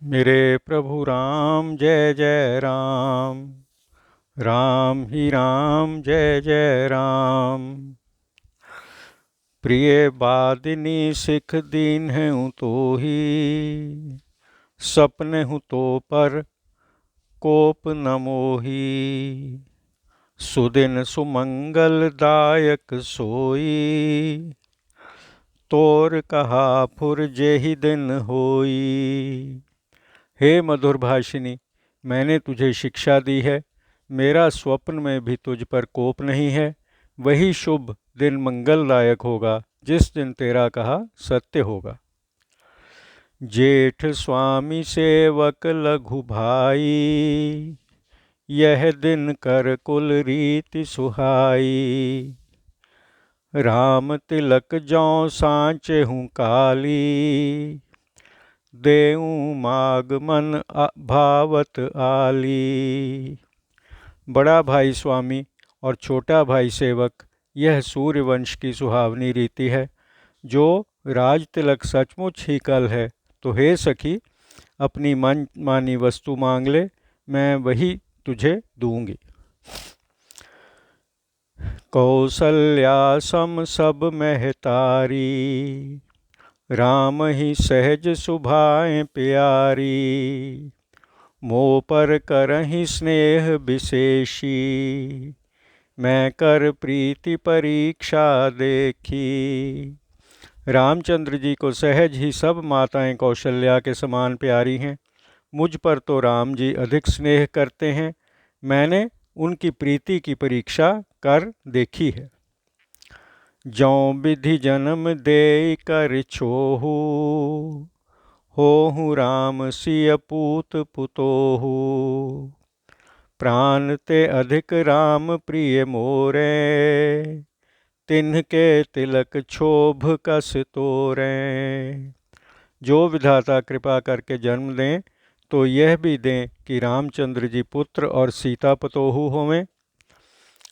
मेरे प्रभु राम जय जय राम। राम ही राम जय जय राम। प्रिय बादिनी सिख दीन हूँ तो ही, सपने हूँ तो पर कोप न मोही। सुदिन सुमंगल दायक सोई, तोर कहा फुर जेहि दिन होई। हे मधुर भाषिनी, मैंने तुझे शिक्षा दी है। मेरा स्वप्न में भी तुझ पर कोप नहीं है। वही शुभ दिन मंगलदायक होगा जिस दिन तेरा कहा सत्य होगा। जेठ स्वामी सेवक लघु भाई, यह दिन कर कुल रीति सुहाई। राम तिलक जौं सांचे हूँ काली, देऊँ माग मन भावत आली। बड़ा भाई स्वामी और छोटा भाई सेवक, यह सूर्यवंश की सुहावनी रीति है। जो राज तिलक सचमुच ही कल है, तो हे सखी, अपनी मन मानी वस्तु मांग ले, मैं वही तुझे दूंगी। कौसल्या सम सब महतारी, राम ही सहज सुभाएं प्यारी। मोह पर करहि स्नेह विशेषी, मैं कर प्रीति परीक्षा देखी। रामचंद्र जी को सहज ही सब माताएं कौशल्या के समान प्यारी हैं। मुझ पर तो राम जी अधिक स्नेह करते हैं। मैंने उनकी प्रीति की परीक्षा कर देखी है। जौं विधि जन्म दे कर छोहू, होहु राम सिय पूत पुतोहू। प्राण ते अधिक राम प्रिय मोरे, तिन्हके तिलक क्षोभ कस तोरें। जो विधाता कृपा करके जन्म दें तो यह भी दें कि रामचंद्र जी पुत्र और सीता पतोहू होवें।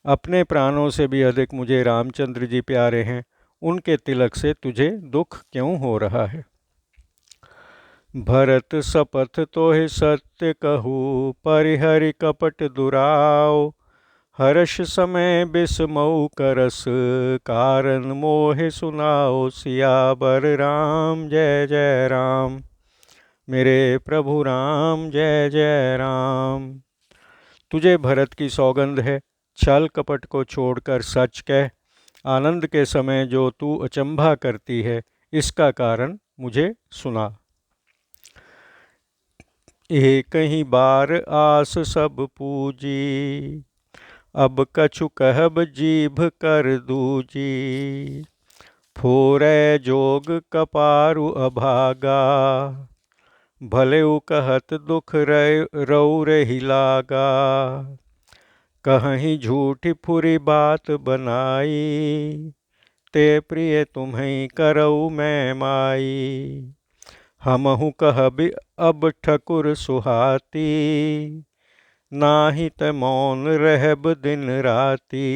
अपने प्राणों से भी अधिक मुझे रामचंद्र जी प्यारे हैं। उनके तिलक से तुझे दुख क्यों हो रहा है। भरत सपथ तोहि सत्य कहूँ, परिहरि कपट दुराव। हर्ष समय बिसमऊ करस, कारण मोहि सुनाओ। सियावर राम जय जय राम। मेरे प्रभु राम जय जय राम। तुझे भरत की सौगंध है, छल कपट को छोड़कर सच कह। आनंद के समय जो तू अचंभा करती है, इसका कारण मुझे सुना। एक ही बार आस सब पूजी, अब कछु कहब जीभ कर दूजी। फोरै जोग कपारु अभागा, भलेउ कहत दुख रऊ रही लागा। कहीं झूठी फुरी बात बनाई, ते प्रिय तुम्हें करऊ मैं माई। हमहु कहबि अब ठकुर सुहाती, नाही त मौन रहब दिन राती।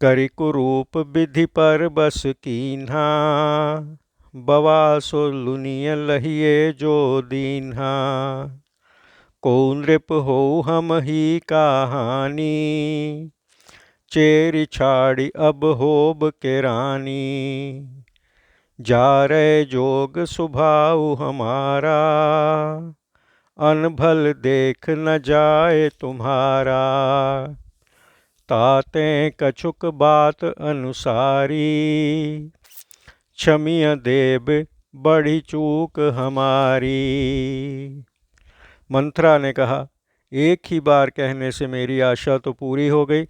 करि कुरूप विधि पर बस कीन्हा, बवासो लुनिय लहिए जो दीन्हा। को नृप हो हम ही कहानी, चेरि छाड़ी अब होब के रानी। जारै जोग सुभाऊ हमारा, अनभल देख न जाए तुम्हारा। ताते कछुक बात अनुसारी, क्षमिय देव बड़ी चूक हमारी। मंथरा ने कहा, एक ही बार कहने से मेरी आशा तो पूरी हो गई,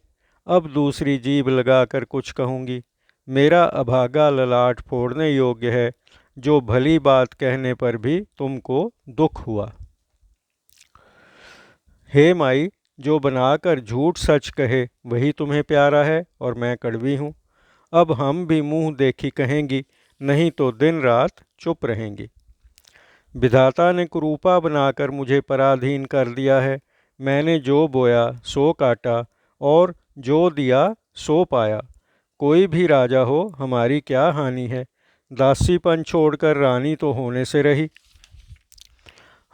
अब दूसरी जीभ लगाकर कुछ कहूँगी। मेरा अभागा ललाट फोड़ने योग्य है, जो भली बात कहने पर भी तुमको दुख हुआ। हे माई, जो बनाकर झूठ सच कहे वही तुम्हें प्यारा है और मैं कड़वी हूँ। अब हम भी मुँह देखी कहेंगी, नहीं तो दिन रात चुप रहेंगी। विधाता ने कुरूपा बनाकर मुझे पराधीन कर दिया है। मैंने जो बोया सो काटा, और जो दिया सो पाया। कोई भी राजा हो, हमारी क्या हानि है। दासीपन छोड़कर रानी तो होने से रही।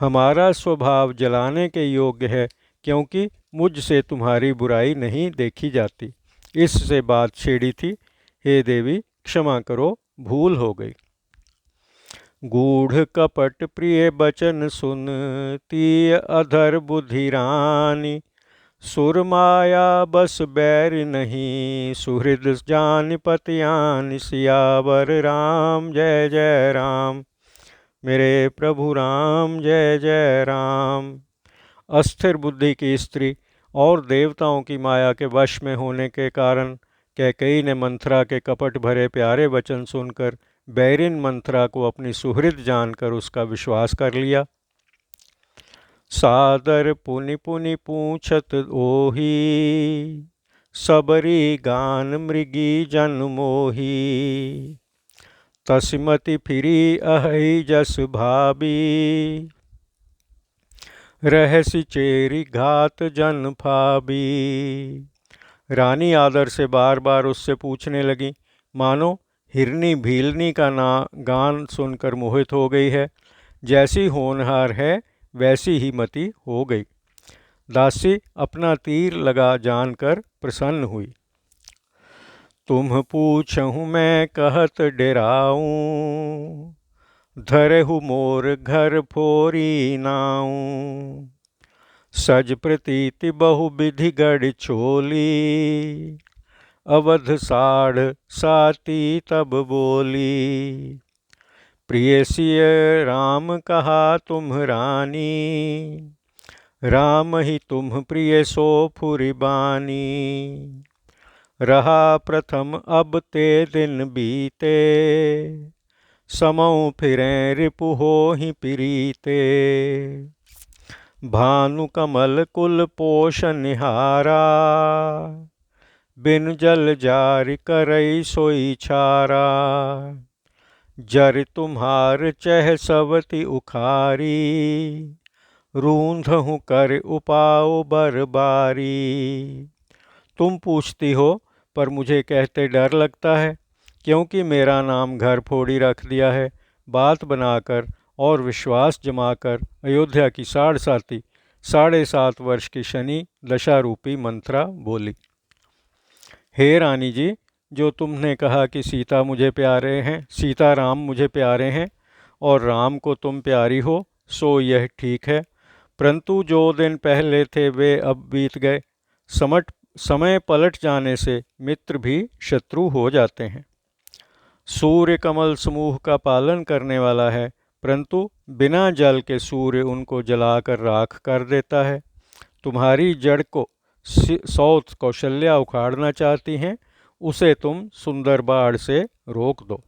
हमारा स्वभाव जलाने के योग्य है, क्योंकि मुझसे तुम्हारी बुराई नहीं देखी जाती। इससे बात छेड़ी थी। हे देवी, क्षमा करो, भूल हो गई। गूढ़ कपट प्रिय बचन सुन, तीय अधर बुद्धि रानी। सुर माया बस बैर नहीं, सुहृद जान पतियान। सियावर राम जय जय राम, मेरे प्रभु राम जय जय राम। अस्थिर बुद्धि की स्त्री और देवताओं की माया के वश में होने के कारण कैकेयी ने मंथरा के कपट भरे प्यारे वचन सुनकर बैरिन मंथरा को अपनी सुहृद जानकर उसका विश्वास कर लिया। सादर पुनि पुनि पूछत ओही, सबरी गान मृगी जन मोही। तस्मति फिरी अहि जस भाबी, रहसि चेरी घात जन फाबी। रानी आदर से बार बार उससे पूछने लगी, मानो हिरनी भीलनी का गान सुनकर मोहित हो गई है। जैसी होनहार है वैसी ही मति हो गई। दासी अपना तीर लगा जानकर प्रसन्न हुई। तुम पूछहु मैं कहत डेराऊं, धरहु मोर घर फोरी नाऊं। सज प्रतीति बहु विधि गढ़ छोली, अवध साढ़ साती तब बोली। प्रिय सिय राम कहा तुम रानी, राम ही तुम प्रिय सो फुरि बानी। रहा प्रथम अब ते दिन बीते, समौ फिरें रिपु होहि प्रीते। भानु कमल कुल पोष निहारा, बिन जल जारि करई सोई छारा। जर तुम्हार चह सवति उखारी, रूंधहु कर उपाओ बरबारी। तुम पूछती हो पर मुझे कहते डर लगता है, क्योंकि मेरा नाम घर फोड़ी रख दिया है। बात बनाकर और विश्वास जमाकर अयोध्या की साढ़साती 7.5 वर्ष की शनि दशा रूपी मंथरा बोली। हे रानी जी, जो तुमने कहा कि सीता राम मुझे प्यारे हैं और राम को तुम प्यारी हो, सो यह ठीक है। परंतु जो दिन पहले थे वे अब बीत गए। समय पलट जाने से मित्र भी शत्रु हो जाते हैं। सूर्य कमल समूह का पालन करने वाला है, परंतु बिना जल के सूर्य उनको जलाकर राख कर देता है। तुम्हारी जड़ को सौत कौशल्या उखाड़ना चाहती हैं, उसे तुम सुंदर बाढ़ से रोक दो।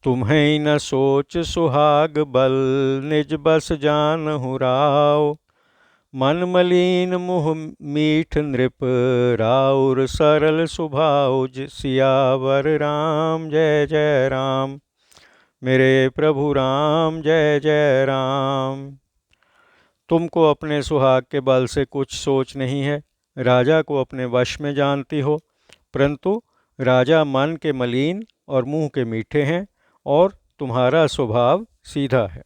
तुम्हें न सोच सुहाग बल, निज बस जानहु राव। मन मलिन मुँह मीठ नृप, राउर सरल सुभाव। सियावर राम जय जय राम, मेरे प्रभु राम जय जय राम। तुमको अपने सुहाग के बल से कुछ सोच नहीं है, राजा को अपने वश में जानती हो, परंतु राजा मन के मलिन और मुँह के मीठे हैं और तुम्हारा स्वभाव सीधा है।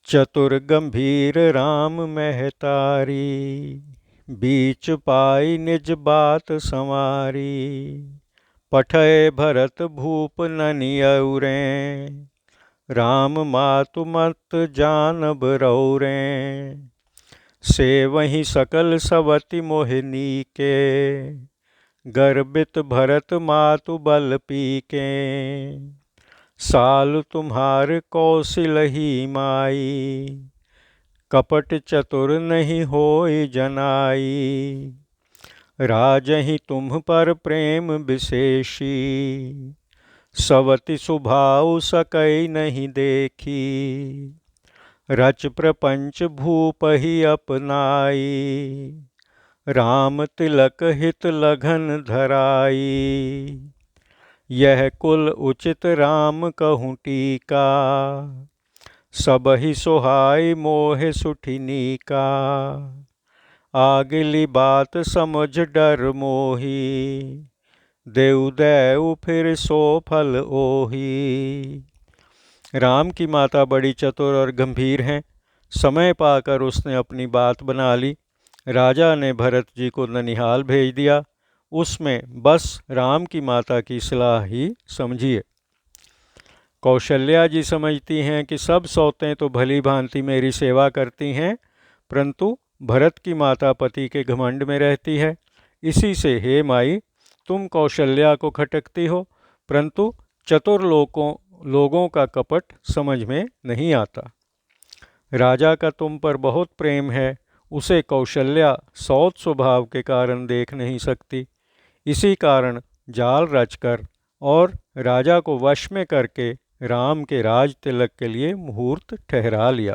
चतुर गंभीर राम महतारी, बीच पाई निज बात संवारी। पठय भरत भूप ननियउरें, राम मातु मत जानब रौरें। से वही सकल सवति मोहिनी के, गर्बित भरत मातु बल पीके। साल तुम्हार कौशलही माई, कपट चतुर नहीं होय जनाई। राजहि तुम पर प्रेम विशेषी, सवति सुभाव सकई नहीं देखी। रच प्रपंच भूप ही अपनाई, राम तिलक हित लगन धराई। यह कुल उचित राम कहूँ टीका, सबहि सोहाई मोह सुठिनी का। आगली बात समझ डर मोही, देउ दैउ फिर सो फल ओही। राम की माता बड़ी चतुर और गंभीर हैं। समय पाकर उसने अपनी बात बना ली। राजा ने भरत जी को ननिहाल भेज दिया। उसमें बस राम की माता की सलाह ही समझिए। कौशल्या जी समझती हैं कि सब सौतें तो भली भांति मेरी सेवा करती हैं, परंतु भरत की माता पति के घमंड में रहती है। इसी से हे माई, तुम कौशल्या को खटकती हो, परंतु चतुर लोगों का कपट समझ में नहीं आता। राजा का तुम पर बहुत प्रेम है, उसे कौशल्या सौत स्वभाव के कारण देख नहीं सकती। इसी कारण जाल रचकर और राजा को वश में करके राम के राज तिलक के लिए मुहूर्त ठहरा लिया।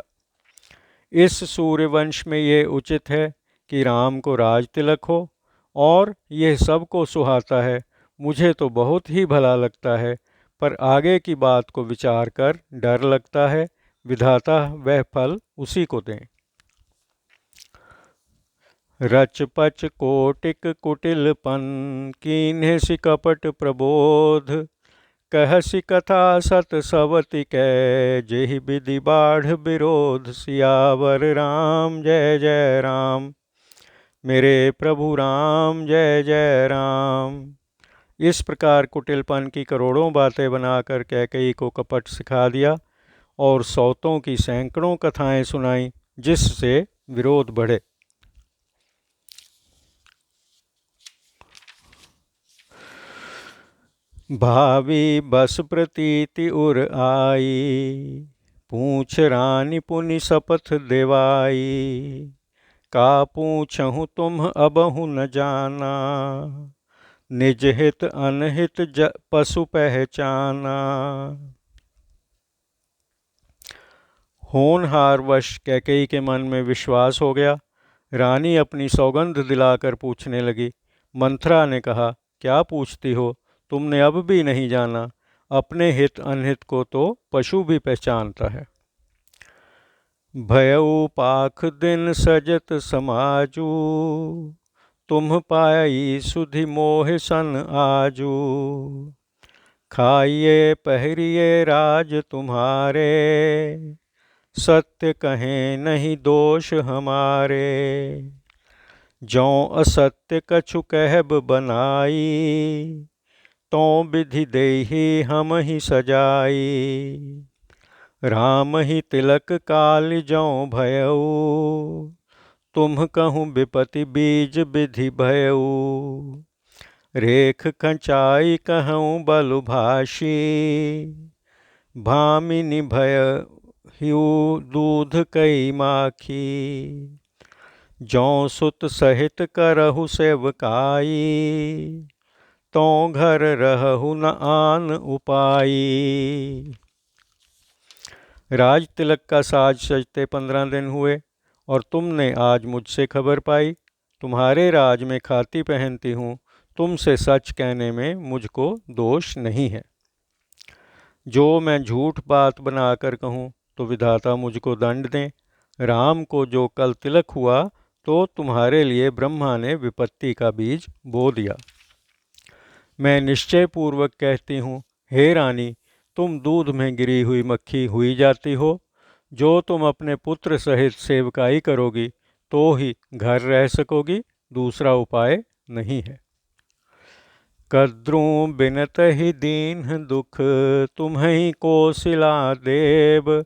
इस सूर्यवंश में ये उचित है कि राम को राज तिलक हो, और यह सबको सुहाता है। मुझे तो बहुत ही भला लगता है, पर आगे की बात को विचार कर डर लगता है। विधाता वह फल उसी को दें। रच पच कोटिक कुटिलपन, कीन्हे सि कपट प्रबोध। कहसि कथा सत सवति कै, जेहि विधि बाढ़ विरोध। सियावर राम जय जय राम, मेरे प्रभु राम जय जय राम। इस प्रकार कुटिलपन की करोड़ों बातें बनाकर कैकेयी को कपट सिखा दिया और सौतों की सैकड़ों कथाएं सुनाई, जिससे विरोध बढ़े। भावी बस प्रतीति उर आई, पूछ रानी पुनि शपथ देवाई। का पूछहु तुम अबहु न जाना, निज हित अनहित पशु पहचाना। होनहार वश कैकेयी के मन में विश्वास हो गया। रानी अपनी सौगंध दिलाकर पूछने लगी। मंथरा ने कहा, क्या पूछती हो? तुमने अब भी नहीं जाना? अपने हित अनहित को तो पशु भी पहचानता है। भयउ पाख दिन सजत समाजू, तुम पाई सुधि मोह सन आजू। खाइए पहरिए राज तुम्हारे, सत्य कहें नहीं दोष हमारे। जौं असत्य कछु कहब बनाई, तों विधि देहि हम ही सजाई। राम ही तिलक काल जौं भयऊ, तुम कहूँ विपति बीज विधि भयऊ। रेख खंचाई कहूँ बलुभाषी, भामिनी भयहु दूध कई माखी। जौं सुत सहित करहु सेवकाई, तों घर रहु न आन उपाई। राज तिलक का साज सजते 15 दिन हुए और तुमने आज मुझसे खबर पाई। तुम्हारे राज में खाती पहनती हूँ, तुमसे सच कहने में मुझको दोष नहीं है। जो मैं झूठ बात बनाकर कहूँ तो विधाता मुझको दंड दें। राम को जो कल तिलक हुआ तो तुम्हारे लिए ब्रह्मा ने विपत्ति का बीज बो दिया। मैं निश्चय पूर्वक कहती हूँ, हे रानी, तुम दूध में गिरी हुई मक्खी हुई जाती हो। जो तुम अपने पुत्र सहित सेवकाई करोगी तो ही घर रह सकोगी, दूसरा उपाय नहीं है। कद्रों बिनत ही दीन दुख, तुम्हें कोशिला देव।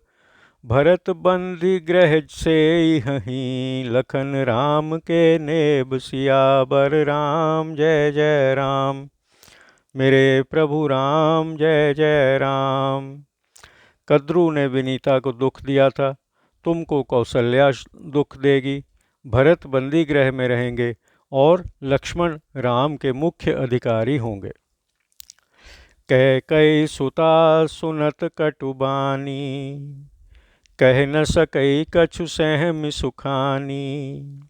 भरत बंदी ग्रह से हहीं, लखन राम के नेब। सियावर राम जय जय राम, मेरे प्रभु राम जय जय राम। कद्रू ने विनीता को दुख दिया था, तुमको कौशल्या दुख देगी। भरत बंदी गृह में रहेंगे और लक्ष्मण राम के मुख्य अधिकारी होंगे। कैकई सुता सुनत कटुबानी, कह न सकई कछु सहमि सुखानी।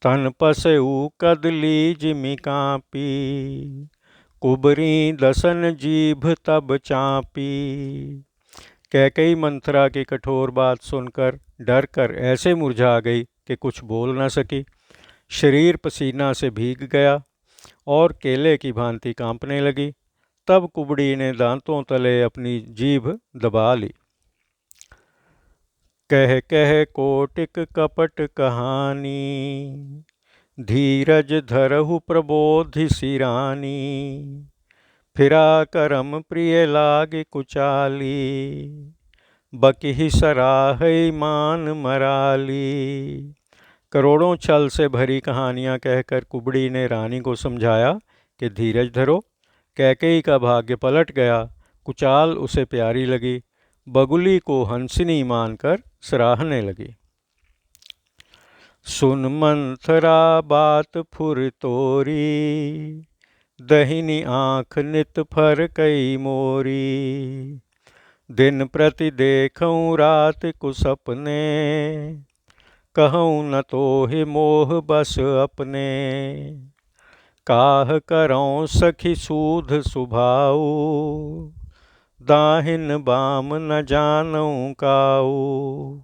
तन पसऊ कदली जिमि कापी, कुबरी दसन जीभ तब चापी। कैकई मंथरा की कठोर बात सुनकर डर कर ऐसे मुरझा गई कि कुछ बोल न सकी। शरीर पसीना से भीग गया और केले की भांति कांपने लगी। तब कुबड़ी ने दांतों तले अपनी जीभ दबा ली। कह कह कोटिक कपट कहानी, धीरज धरहु प्रबोधि सिरानी। फिरा करम प्रिय लागे कुचाली, बकहि सराहै मान मराली। करोड़ों छल से भरी कहानियाँ कहकर कुबड़ी ने रानी को समझाया कि धीरज धरो। कैकेयी का भाग्य पलट गया, कुचाल उसे प्यारी लगी, बगुली को हंसिनी मानकर सराहने लगी। सुन मंथरा बात फुर तोरी, दहिनी आँख नित फर कई मोरी। दिन प्रति देखऊँ रात कुसपने, कहऊँ न तोहि मोह बस अपने। काह करऊँ सखी सूध सुभाऊ, दाहिन बाम न जानऊँ काऊ।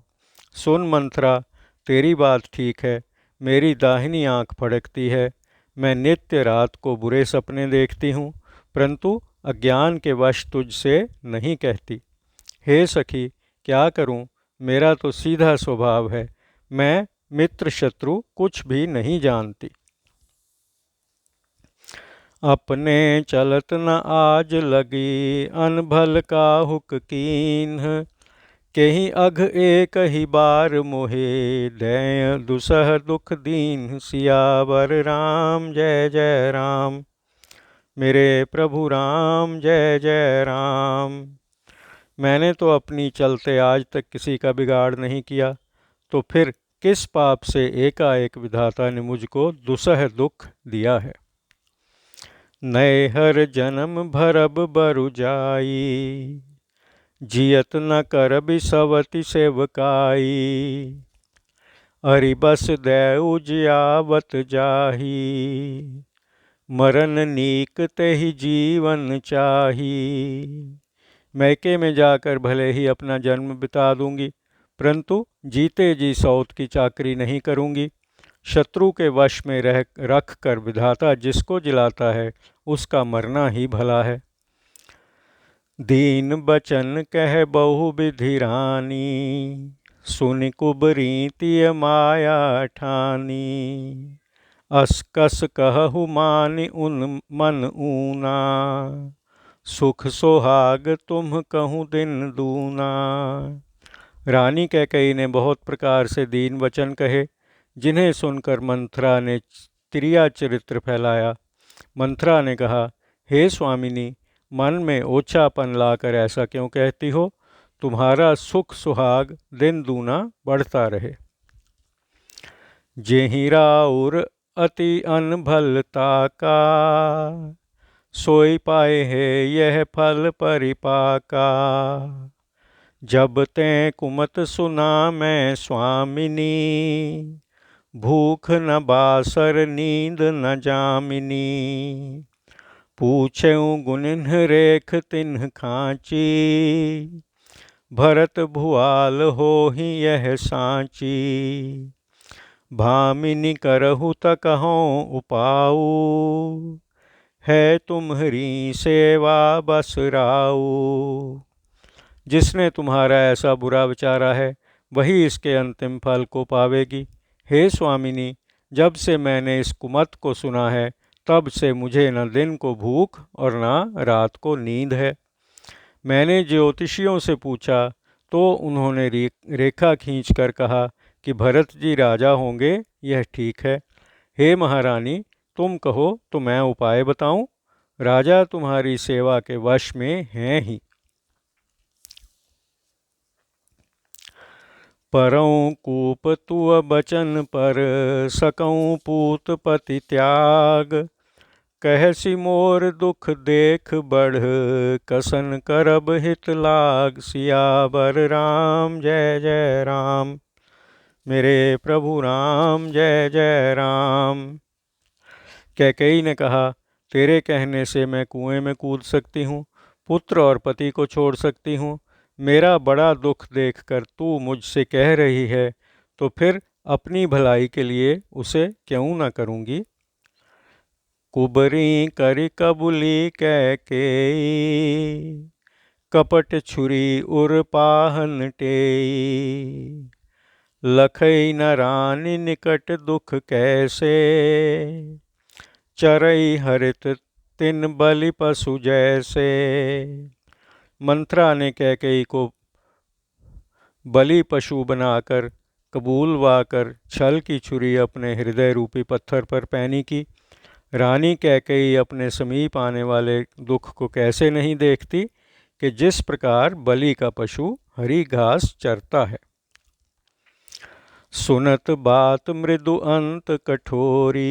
सुन मंथरा, तेरी बात ठीक है, मेरी दाहिनी आँख फड़कती है। मैं नित्य रात को बुरे सपने देखती हूँ, परंतु अज्ञान के वश तुझसे नहीं कहती। हे सखी, क्या करूँ, मेरा तो सीधा स्वभाव है, मैं मित्र शत्रु कुछ भी नहीं जानती। अपने चलत न आज लगी, अनभल काहुक कीन्ह। केहि अघ एक ही बार मोहे, दैय दुसह दुख दीन्ह। सियावर राम जय जय राम। मेरे प्रभु राम जय जय राम। मैंने तो अपनी चलते आज तक किसी का बिगाड़ नहीं किया, तो फिर किस पाप से एकाएक विधाता ने मुझको दुसह दुख दिया है। नए हर जन्म भरब बरु जाई, जियत न करबि सवति सेवकाई। अरि बस दैउ जियावत जाही, मरन नीक तेहि जीवन चाही। मैके में जाकर भले ही अपना जन्म बिता दूंगी, परंतु जीते जी सौत की चाकरी नहीं करूंगी। शत्रु के वश में रख कर विधाता जिसको जिलाता है, उसका मरना ही भला है। दीन बचन कह बहु विधि रानी, सुनि कुबरी तिय माया ठानी। अस कस कहु मानि उन मन ऊना, सुख सोहाग तुम कहूँ दिन दूना। रानी कैकेयी ने बहुत प्रकार से दीन वचन कहे, जिन्हें सुनकर मंथरा ने त्रिया चरित्र फैलाया। मंथरा ने कहा, हे स्वामिनी, मन में ओछापन लाकर ऐसा क्यों कहती हो। तुम्हारा सुख सुहाग दिन दूना बढ़ता रहे। जेहि राउर अति अनभलता का, सोई पाए है यह फल परिपाका। जब ते कुमत सुना मैं स्वामिनी, भूख न बासर नींद न जामिनी। पूछऊँ गुनिन्ह रेख तिन्ह खांची, भरत भुआल होहि यह सांची। भामिनी करहु त कहूँ उपाऊ, है तुम्हरी सेवा बस राऊ। जिसने तुम्हारा ऐसा बुरा विचारा है, वही इसके अंतिम फल को पावेगी। हे स्वामिनी, जब से मैंने इस कुमत को सुना है, तब से मुझे न दिन को भूख और न रात को नींद है। मैंने ज्योतिषियों से पूछा, तो उन्होंने रेखा खींचकर कहा कि भरत जी राजा होंगे, यह ठीक है। हे महारानी, तुम कहो तो मैं उपाय बताऊं। राजा तुम्हारी सेवा के वश में हैं ही। परऊँ कूप तुअ बचन पर, सकऊँ पूत पति त्याग। कहसी मोर दुख देख बढ़, कसन करब हित लाग। सियावर राम जय जय राम। मेरे प्रभु राम जय जय राम। कैकेयी ने कहा, तेरे कहने से मैं कुएं में कूद सकती हूँ, पुत्र और पति को छोड़ सकती हूँ। मेरा बड़ा दुख देखकर तू मुझसे कह रही है, तो फिर अपनी भलाई के लिए उसे क्यों न करूँगी। कुबरी करि कबुली कैकेयी, कपट छुरी उर पाहन टेई, लखई न रानी निकट दुख कैसे, चरई हरित तिन बलि पशु जैसे। मंत्रा ने कैकेयी को बलि पशु बनाकर कबूलवाकर छल की छुरी अपने हृदय रूपी पत्थर पर पैनी की। रानी कैकेयी अपने समीप आने वाले दुख को कैसे नहीं देखती कि जिस प्रकार बलि का पशु हरी घास चरता है। सुनत बात मृदु अंत कठोरी,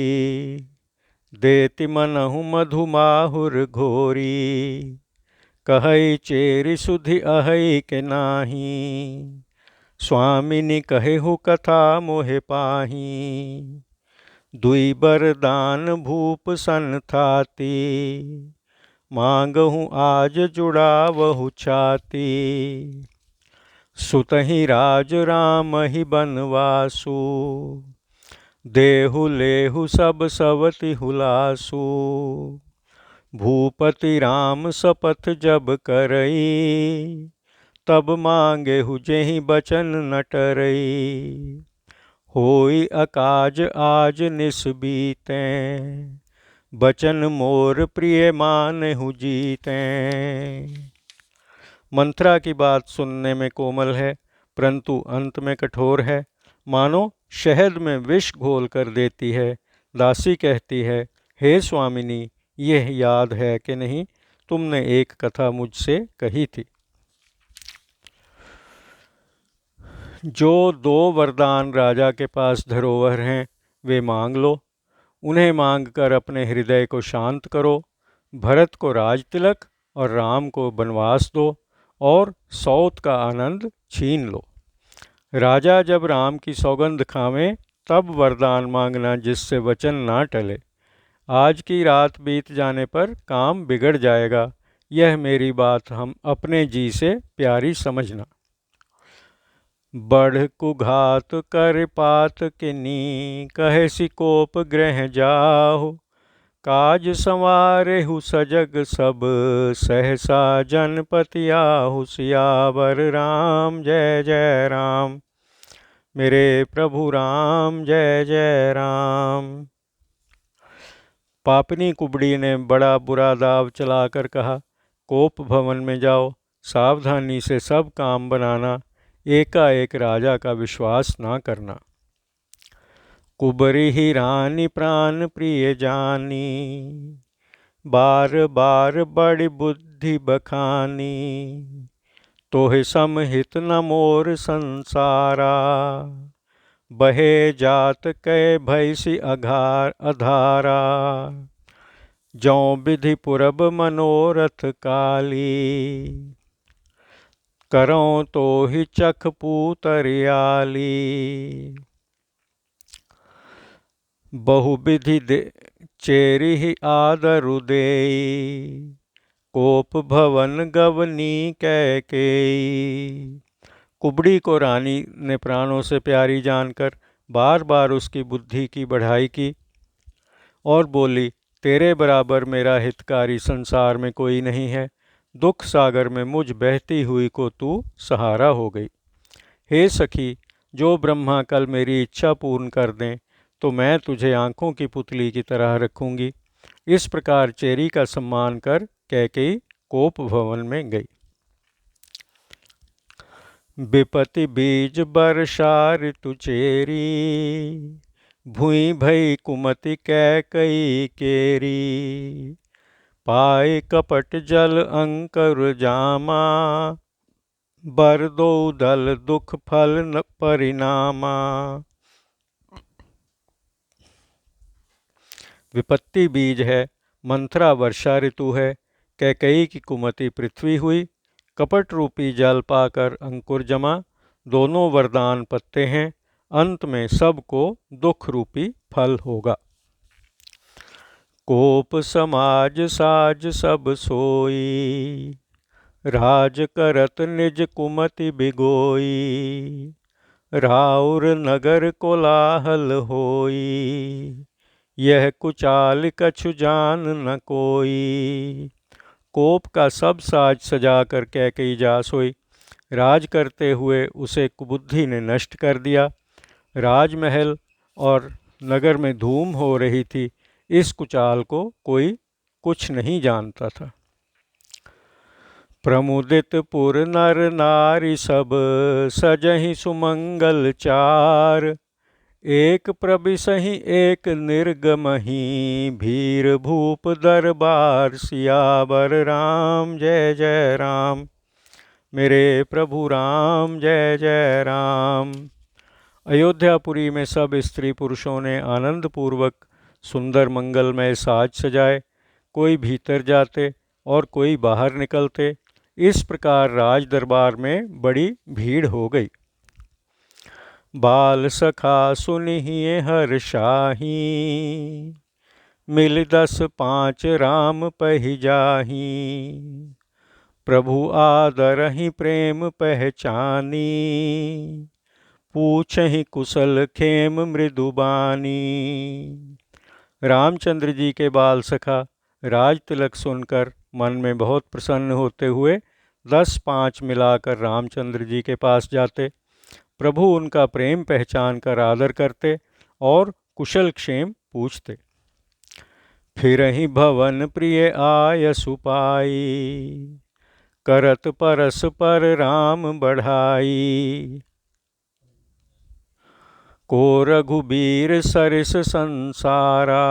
देति मनहु मधुमाहुर घोरी। कहई चेरि सुधि अहै के नाही, स्वामिनी कहेहु कथा मोहे पाही। दुई बरदान भूप सन थाती, मांगहु आज जुड़ावहु छाती। सुतहि राज राम ही बनवासु, देहु लेहु सब सवति हुलासु। भूपति राम सपथ जब करई, तब मांगेहु जेहि बचन न टरई। होई अकाज आज निस बीतें, बचन मोर प्रिय मानहु जीतें। मंत्रा की बात सुनने में कोमल है, परंतु अंत में कठोर है, मानो शहद में विष घोल कर देती है। दासी कहती है, हे स्वामिनी, यह याद है कि नहीं, तुमने एक कथा मुझसे कही थी। जो दो वरदान राजा के पास धरोहर हैं, वे मांग लो। उन्हें मांगकर अपने हृदय को शांत करो। भरत को राज तिलक और राम को वनवास दो और सौत का आनंद छीन लो। राजा जब राम की सौगंध खावें, तब वरदान मांगना जिससे वचन ना टले। आज की रात बीत जाने पर काम बिगड़ जाएगा, यह मेरी बात हम अपने जी से प्यारी समझना। बढ़ कुघात कर पात किनी, कहे सिकोप ग्रह जाहु। काज संवारेहु सजग सब, सहसा जनपति आहु। सियावर राम जय जय राम, मेरे प्रभु राम जय जय राम। पापनी कुबड़ी ने बड़ा बुरा दाव चलाकर कहा, कोप भवन में जाओ, सावधानी से सब काम बनाना, एकाएक राजा का विश्वास ना करना। कुबरी ही रानी प्राण प्रिय जानी, बार बार बड़ी बुद्धि बखानी। तोहि समहित न मोर संसारा, बहे जात कै भैसी अधारा। जौं विधि पुरब मनोरथ काली, करों तो ही चख पूतरियाली। बहुविधि चेरि ही आदरु देई, कोप भवन गवनी कैकेयी। कुबड़ी को रानी ने प्राणों से प्यारी जानकर बार बार उसकी बुद्धि की बढ़ाई की और बोली, तेरे बराबर मेरा हितकारी संसार में कोई नहीं है। दुख सागर में मुझ बहती हुई को तू सहारा हो गई। हे सखी, जो ब्रह्मा कल मेरी इच्छा पूर्ण कर दें, तो मैं तुझे आँखों की पुतली की तरह रखूँगी। इस प्रकार चेरी का सम्मान कर कैकेयी कोप भवन में गई। विपति बीज बरसा ऋतु चेरी, भूई भई कुमति कैकेयी केरी। पाए कपट जल अंकुर जामा, बर दो दल दुख फल न परिणामा। विपत्ति बीज है, मंथरा वर्षा ऋतु है, कैकेयी की कुमति पृथ्वी हुई। कपट रूपी जल पाकर अंकुर जमा, दोनों वरदान पत्ते हैं। अंत में सबको दुख रूपी फल होगा। कोप समाज साज सब सोई, राज करत निज कुमति बिगोई। राउर नगर कोलाहल होई, यह कुचाल कछु जान न कोई। कोप का सब साज सजा कर कैकेयी जा सोई। राज करते हुए उसे कुबुद्धि ने नष्ट कर दिया। राजमहल और नगर में धूम हो रही थी। इस कुचाल को कोई कुछ नहीं जानता था। प्रमुदित पुर नर नारी सब सजहि सुमंगल चार। एक प्रबिसहि एक निर्गमहि भीर भूप दरबार। सियावर राम जय जय राम। मेरे प्रभु राम जय जय राम। अयोध्यापुरी में सब स्त्री पुरुषों ने आनंद पूर्वक सुंदर मंगलमय साज सजाए। कोई भीतर जाते और कोई बाहर निकलते। इस प्रकार राज दरबार में बड़ी भीड़ हो गई। बाल सखा सुनिहिए हर्षाहि मिल 10-5 राम पहि जाहि। प्रभु आदरहि प्रेम पहचानी पूछहि कुशल खेम मृदुबानी। रामचंद्र जी के बाल सखा राज तिलक सुनकर मन में बहुत प्रसन्न होते हुए 10-5 मिलाकर रामचंद्र जी के पास जाते। प्रभु उनका प्रेम पहचान कर आदर करते और कुशल क्षेम पूछते। फिरहि भवन प्रिय आय सुपाई करत परस पर राम बढ़ाई। को रघुबीर सरिस संसारा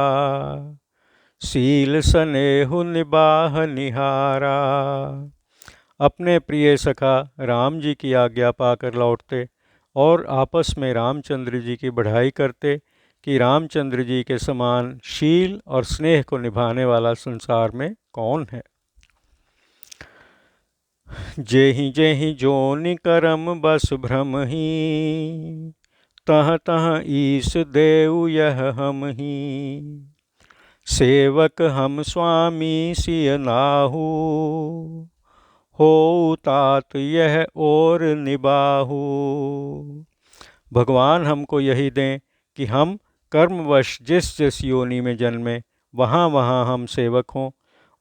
शील स्नेहु निबाह निहारा। अपने प्रिय सखा राम जी की आज्ञा पाकर लौटते और आपस में रामचंद्र जी की बढ़ाई करते कि रामचंद्र जी के समान शील और स्नेह को निभाने वाला संसार में कौन है। जेहि जेहि जोनि करम बस भ्रम ही तह तह ईश देव यह हम ही। सेवक हम स्वामी सिय नाहू हो तात यह और निबाहू। भगवान हमको यही दें कि हम कर्मवश जिस जिस योनि में जन्मे वहाँ वहाँ हम सेवक हों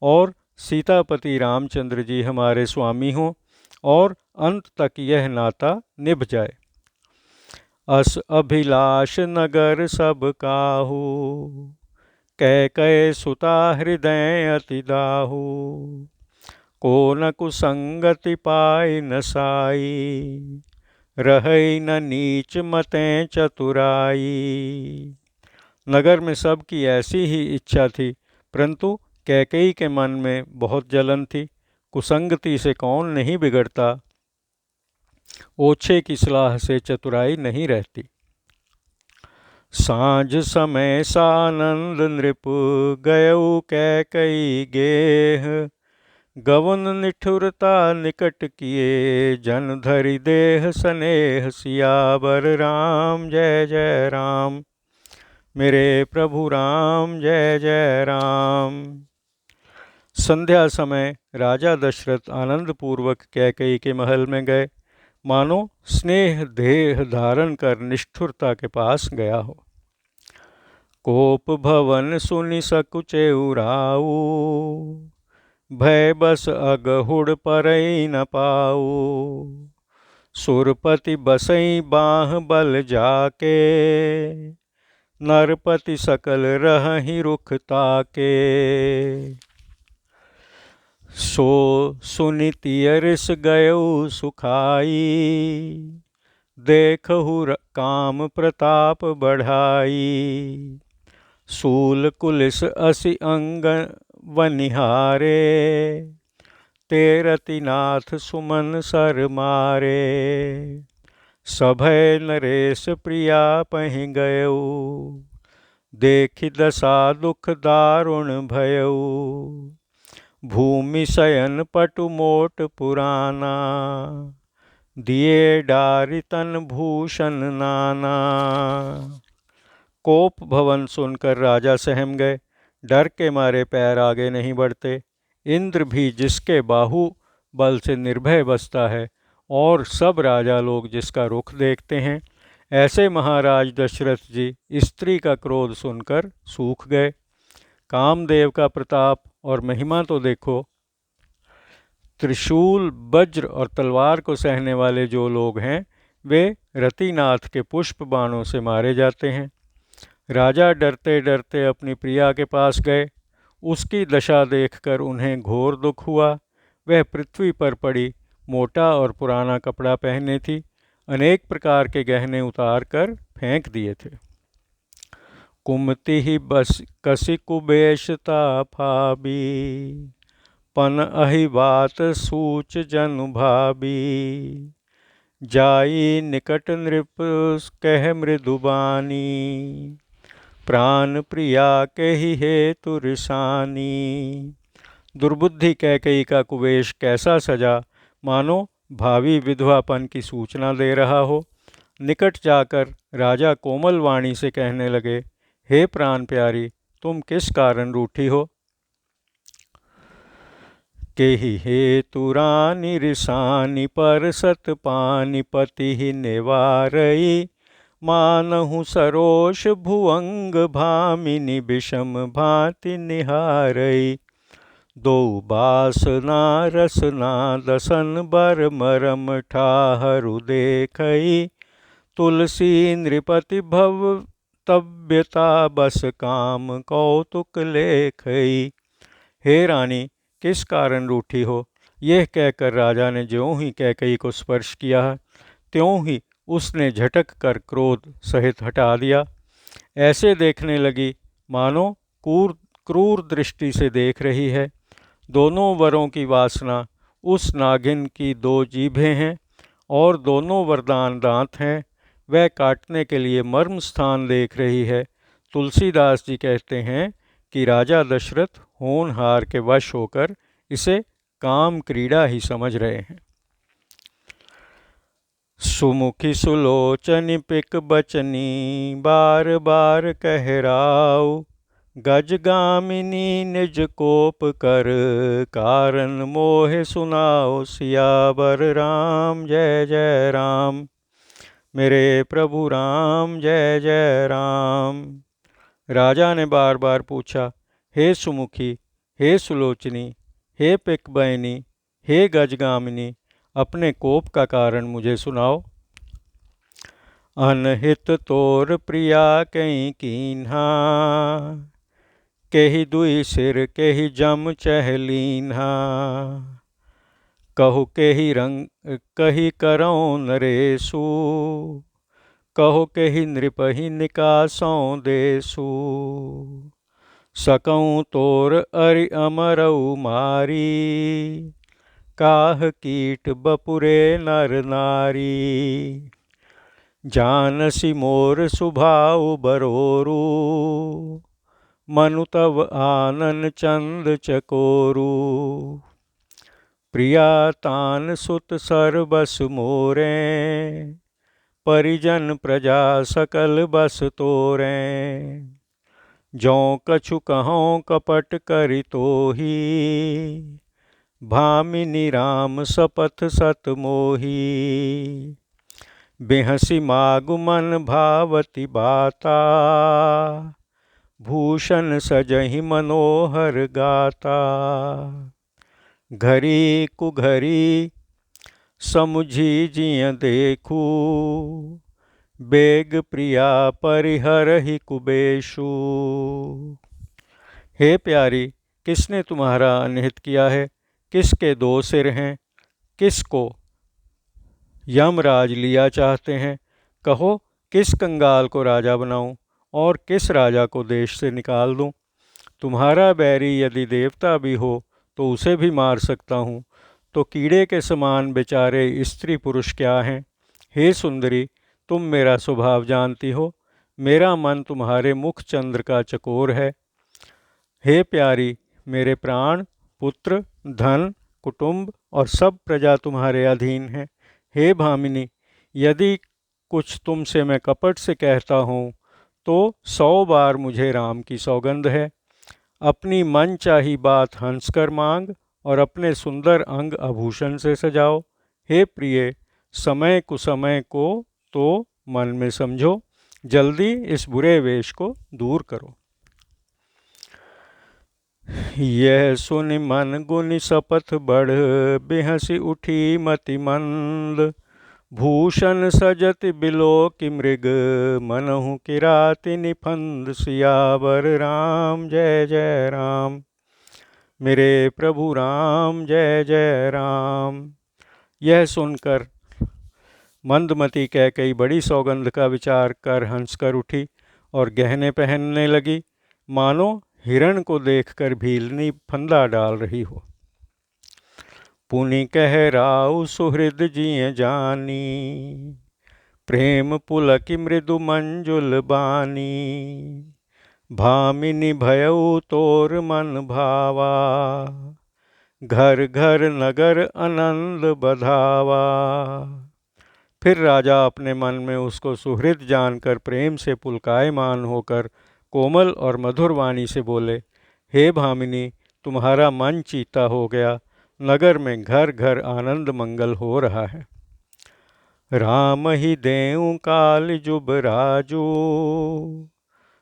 और सीतापति रामचंद्र जी हमारे स्वामी हों और अंत तक यह नाता निभ जाए। अस अभिलाष नगर सब काहू कैकय सुता हृदय अति दाहू। को न कुसंगति पाई न साई रहै न नीच मतें चतुराई। नगर में सबकी ऐसी ही इच्छा थी परंतु कैकेयी के मन में बहुत जलन थी। कुसंगति से कौन नहीं बिगड़ता। ओछे की सलाह से चतुराई नहीं रहती। सांझ समय सानंद नृप गयऊ कैकयी गेह। गवन निठुरता निकट किए जन धरि देह स्नेह। सियावर राम जय जय राम। मेरे प्रभु राम जय जय राम। संध्या समय राजा दशरथ आनंद पूर्वक कैकेयी के महल में गए मानो स्नेह देह धारण कर निष्ठुरता के पास गया हो। कोप भवन सुनि सकुचे उराऊ भय बस अगहुड़ परई न पाऊ। सुरपति बसई बाह बल जाके नरपति सकल रहहि रुख ताके। सो सुनि तियरिस गयऊ सुखाई देखहु काम प्रताप बढ़ाई। सूल कुलिस असि अंग वनिहारे तेरति नाथ सुमन सर मारे। सभय नरेश प्रिया पहि गयऊ देखि दशा दुख दारुण भयऊ। भूमि शयन पटु मोट पुराना दिए डारि तन भूषण नाना। कोप भवन सुनकर राजा सहम गए। डर के मारे पैर आगे नहीं बढ़ते। इंद्र भी जिसके बाहु बल से निर्भय बसता है और सब राजा लोग जिसका रुख देखते हैं, ऐसे महाराज दशरथ जी स्त्री का क्रोध सुनकर सूख गए। कामदेव का प्रताप और महिमा तो देखो। त्रिशूल, वज्र और तलवार को सहने वाले जो लोग हैं वे रतिनाथ के पुष्प बाणों से मारे जाते हैं। राजा डरते डरते अपनी प्रिया के पास गए। उसकी दशा देखकर उन्हें घोर दुख हुआ। वह पृथ्वी पर पड़ी मोटा और पुराना कपड़ा पहने थी, अनेक प्रकार के गहने उतार कर फेंक दिए थे। कुमति ही बस कसी कुबेशता फाबी, पन अहि बात सूच जनु भाबी। जाई निकट नृप कह मृदुबानी, प्राण प्रिया के ही हेतु रिसानी। दुर्बुद्धि कैकेयी का कुवेश कैसा सजा, मानो भावी विधवापन की सूचना दे रहा हो। निकट जाकर राजा कोमल वाणी से कहने लगे, हे प्राण प्यारी, तुम किस कारण रूठी हो? केहि हेतु रानी रिसानी, पर सत पानी पति ही निवारई। मानहु सरोष भुअंग भामिनी, विषम भांति निहारई। दो बासना रसना दसन बर मरम ठाहरु देखई। तुलसी नृपति भव तव्यता, बस काम कौतुक लेखई। हे रानी, किस कारण रूठी हो? यह कहकर राजा ने ज्यों ही कैकेयी को स्पर्श किया, त्यों ही उसने झटक कर क्रोध सहित हटा दिया। ऐसे देखने लगी मानो क्रूर दृष्टि से देख रही है। दोनों वरों की वासना उस नागिन की दो जीभें हैं और दोनों वरदान दांत हैं। वह काटने के लिए मर्म स्थान देख रही है। तुलसीदास जी कहते हैं कि राजा दशरथ होनहार के वश होकर इसे काम क्रीड़ा ही समझ रहे हैं। सुमुखी सुलोचनी पिक बचनी, बार बार कहराऊ। गजगामिनी निज कोप कर, कारण मोहे सुनाओ। सियावर राम जय जय राम। मेरे प्रभु राम जय जय राम। राजा ने बार बार पूछा, हे सुमुखी, हे सुलोचनी, हे पिकबैनी, हे गजगामिनी, अपने कोप का कारण मुझे सुनाओ। अनहित तोर प्रिया कहीं कीन्हा, केहि दुई सिर केहि जम चहलीन्हा। कहु केहि रंग कही करौं नरेसु, कहो केहि नृपहि निकासों देसु। सकऊँ तोर अरि अमरऊ मारी, काह कीट बपुरे नर नारी। जानसी मोर सुभाउ बरोरू, मनु तव आनन चंद चकोरू। प्रिया तान सुत सर बस मोरे, परिजन प्रजा सकल बस तोरें। ज्यों कछु कहों कपट करि तोही, भामिनी राम सपथ सत मोही। बिहसी मागु मन भावती बाता, भूषण सजहि मनोहर गाता। घरी कुघरी समुझी जिय देखू, बेग प्रिया परिहरहि कुबेशु। हे प्यारी, किसने तुम्हारा अनिहित किया है? किसके दो सिर हैं? किसको यमराज लिया चाहते हैं? कहो, किस कंगाल को राजा बनाऊं और किस राजा को देश से निकाल दूं? तुम्हारा बैरी यदि देवता भी हो तो उसे भी मार सकता हूँ, तो कीड़े के समान बेचारे स्त्री पुरुष क्या हैं? हे सुंदरी, तुम मेरा स्वभाव जानती हो। मेरा मन तुम्हारे मुख चंद्र का चकोर है। हे प्यारी, मेरे प्राण, पुत्र, धन, कुटुंब और सब प्रजा तुम्हारे अधीन हैं। हे भामिनी, यदि कुछ तुमसे मैं कपट से कहता हूँ तो 100 बार मुझे राम की सौगंध है। अपनी मन चाही बात हंसकर मांग और अपने सुंदर अंग आभूषण से सजाओ। हे प्रिय, समय कुसमय को तो मन में समझो, जल्दी इस बुरे वेश को दूर करो। यह सुनि मन गुनि सपथ बढ़, बिहसी उठी मति मंद। भूषण सजत बिलोकि मृग, मनहु किराति निफंद। सियावर राम जय जय राम, मेरे प्रभु राम जय जय राम। यह सुनकर मंदमती कैकेयी बड़ी सौगंध का विचार कर हंसकर उठी और गहने पहनने लगी, मानो हिरण को देखकर भीलनी फंदा डाल रही हो। पुनि कह राउ सुहृद जिय जानी, प्रेम पुलकि मृदु मंजुल बानी। भामिनी भयउ तोर मन भावा, घर घर नगर आनंद बधावा। फिर राजा अपने मन में उसको सुहृद जानकर प्रेम से पुलकायमान होकर कोमल और मधुर वाणी से बोले, हे भामिनी, तुम्हारा मन चीता हो गया, नगर में घर घर आनंद मंगल हो रहा है। राम ही देऊं काल जुब राजू,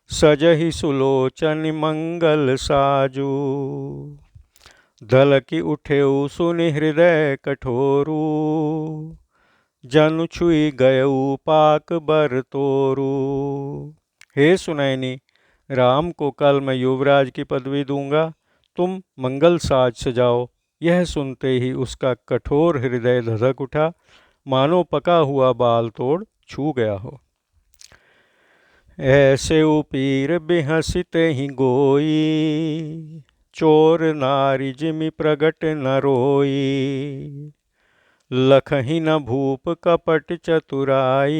सजहि सुलोचन मंगल साजू। धलकि उठेऊ सुनि हृदय कठोरू, जनु छुई गयऊ पाक बर तोरू। हे सुनैनी, राम को कल मैं युवराज की पदवी दूंगा, तुम मंगल साज सजाओ। यह सुनते ही उसका कठोर हृदय धधक उठा, मानो पका हुआ बाल तोड़ छू गया हो। ऐसे उपीर बिहसिते ही गोई, चोर नारी जिमि प्रगट न रोई। लखहि न भूप कपट चतुराई,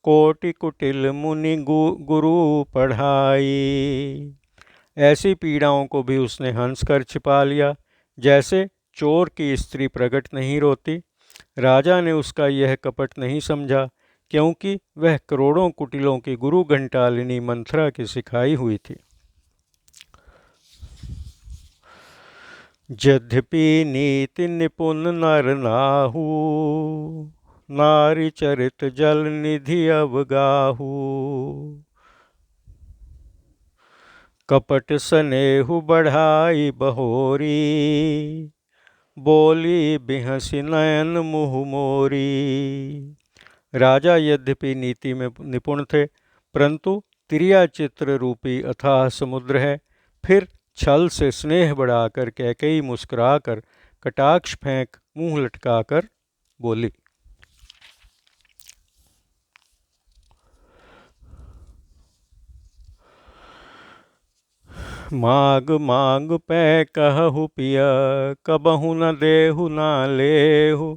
कोटि कुटिल मुनि गुरु पढ़ाई। ऐसी पीड़ाओं को भी उसने हंसकर छिपा लिया, जैसे चोर की स्त्री प्रकट नहीं रोती। राजा ने उसका यह कपट नहीं समझा, क्योंकि वह करोड़ों कुटिलों की गुरु घंटालिनी मंथरा की सिखाई हुई थी। यद्यपि नीति निपुण नर नाहू, नारी चरित जल निधि अवगाहू। कपट स्नेहु बढ़ाई बहोरी, बोली बिहसी नयन मुँह मोरी। राजा यद्यपि नीति में निपुण थे, परंतु तिरिया चित्र रूपी अथाह समुद्र है। फिर छल से स्नेह बढ़ाकर कैकेयी मुस्कुराकर कटाक्ष फेंक मुंह लटकाकर बोली, माग माग पै कहु पिय, कबहु न देहु न लेहु।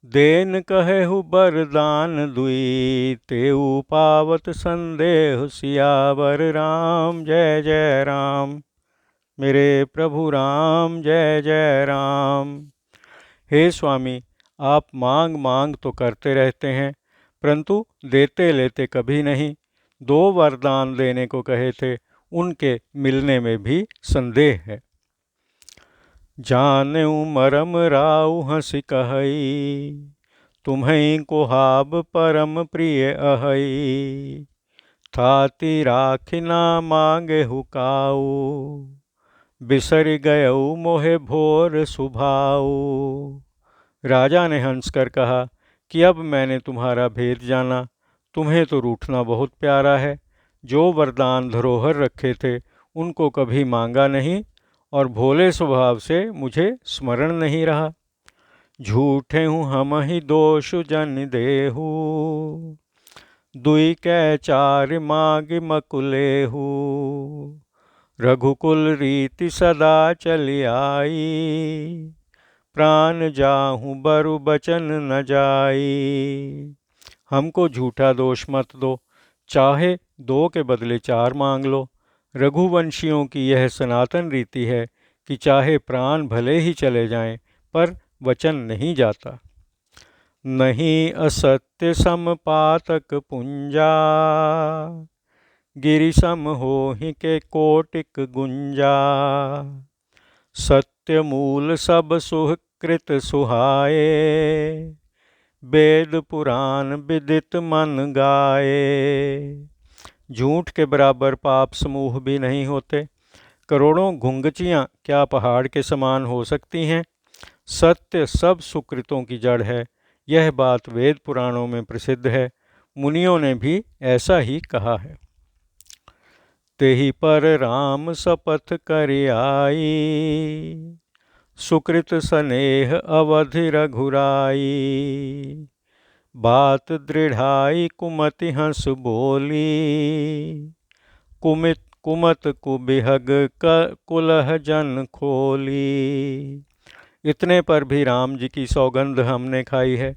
देन कहेहु बरदान दुई, तेऊ पावत संदेह। सियावर राम जय जय राम, मेरे प्रभु राम जय जय राम। हे स्वामी, आप मांग मांग तो करते रहते हैं, परंतु देते लेते कभी नहीं। 2 वरदान देने को कहे थे, उनके मिलने में भी संदेह है। जानेऊ मरम राउ हंसी कहई, तुम्हें कुहाब परम प्रिय अहई। थाती राखी ना मांगे हुकाऊ, बिसर गयऊ मोहे भोर सुभाऊ। राजा ने हंसकर कहा कि अब मैंने तुम्हारा भेद जाना, तुम्हें तो रूठना बहुत प्यारा है। जो वरदान धरोहर रखे थे उनको कभी मांगा नहीं, और भोले स्वभाव से मुझे स्मरण नहीं रहा। झूठे हूँ हम ही दोष जन देहू, दुई कै 4 माग मकुलेहू। रघुकुल रीति सदा चली आई, प्राण जाहूँ बरु बचन न जाई। हमको झूठा दोष मत दो, चाहे 2 के बदले 4 मांग लो। रघुवंशियों की यह सनातन रीति है कि चाहे प्राण भले ही चले जाएं, पर वचन नहीं जाता। नहीं असत्य समपातक पुंजा, गिरि सम होहि के कोटिक गुंजा। सत्य मूल सब सुकृत सुहाए, वेद पुराण विदित मन गाए। झूठ के बराबर पाप समूह भी नहीं होते। करोड़ों घुंघचियाँ क्या पहाड़ के समान हो सकती हैं? सत्य सब सुकृतों की जड़ है। यह बात वेद पुराणों में प्रसिद्ध है। मुनियों ने भी ऐसा ही कहा है। तेहि पर राम शपथ कर आई, सुकृत स्नेह अवधि रघुराई। बात दृढ़ाई कुमति हंस बोली, कुमत कुबिहग कुलह जन खोली। इतने पर भी राम जी की सौगंध हमने खाई है,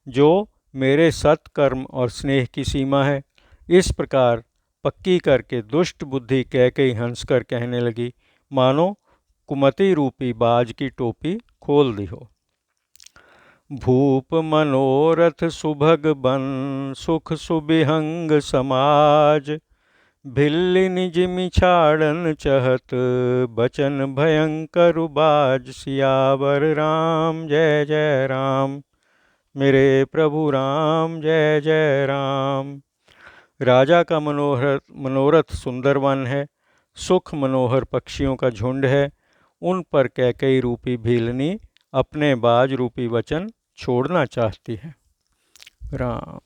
जो मेरे सत्कर्म और स्नेह की सीमा है। इस प्रकार पक्की करके दुष्ट बुद्धि कैकेयी हंसकर कहने लगी, मानो कुमति रूपी बाज की टोपी खोल दी हो। भूप मनोरथ सुभग बन, सुख सुबिहंग समाज। भिल्ली निज मिछाड़न चहत, बचन भयंकर बाज। सियावर राम जय जय राम, मेरे प्रभु राम जय जय राम। राजा का मनोरथ सुंदर वन है, सुख मनोहर पक्षियों का झुंड है। उन पर कैकेयी रूपी भीलनी अपने बाज रूपी वचन छोड़ना चाहती है। राम।